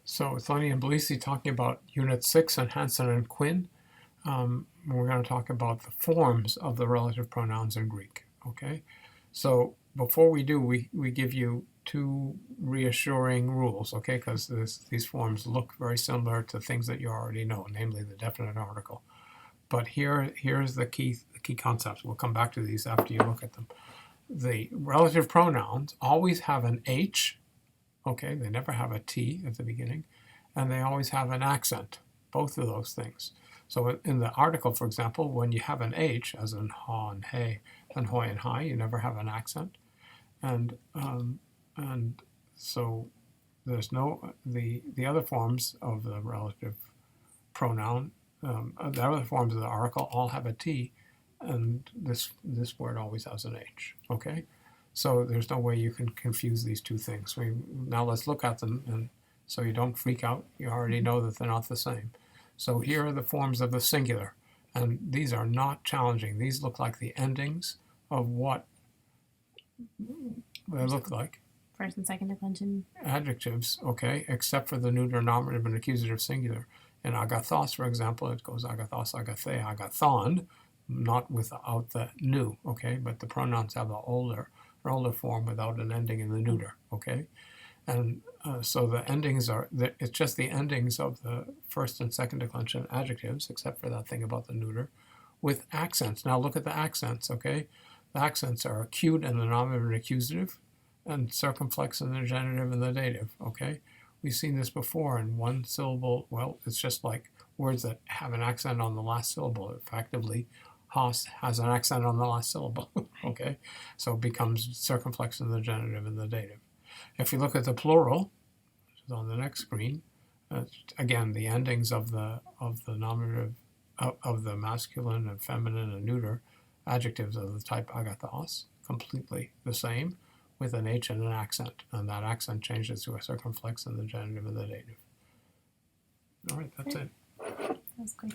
So it's Lenny and Belisi talking about Unit 6 and Hansen and Quinn. We're going to talk about the forms of the relative pronouns in Greek. Okay, so before we do, we give you two reassuring rules, okay, because these forms look very similar to things that you already know, namely the definite article. But here's the key concepts. We'll come back to these after you look at them. The relative pronouns always have an H. Okay, they never have a T at the beginning, and they always have an accent, both of those things. So in the article, for example, when you have an H, as in ha and hey and hoy and hi, you never have an accent. And so there's no, the other forms of the relative pronoun, the other forms of the article all have a T, and this word always has an H, okay? So there's no way you can confuse these two things. Now let's look at them, and so you don't freak out. You already know that they're not the same. So here are the forms of the singular, and these are not challenging. These look like the endings of what they look like. First and second declension. Adjectives, okay, except for the neuter, nominative, and accusative singular. In agathos, for example, it goes agathos, agathe, agathon, not without the nu, okay, but the pronouns have the older form without an ending in the neuter, okay? And so the endings are, it's just the endings of the first and second declension adjectives, except for that thing about the neuter, with accents. Now look at the accents, okay? The accents are acute in the nominative and accusative, and circumflex in the genitive and the dative, okay? We've seen this before in one syllable. Well, it's just like words that have an accent on the last syllable. Effectively, Haas has an accent on the last syllable, okay? So it becomes circumflex in the genitive and the dative. If you look at the plural, which is on the next screen, again, the endings of the nominative, of the masculine and feminine and neuter adjectives of the type agathos, completely the same, with an H and an accent, and that accent changes to a circumflex in the genitive and the dative. All right, that's it. That was quick.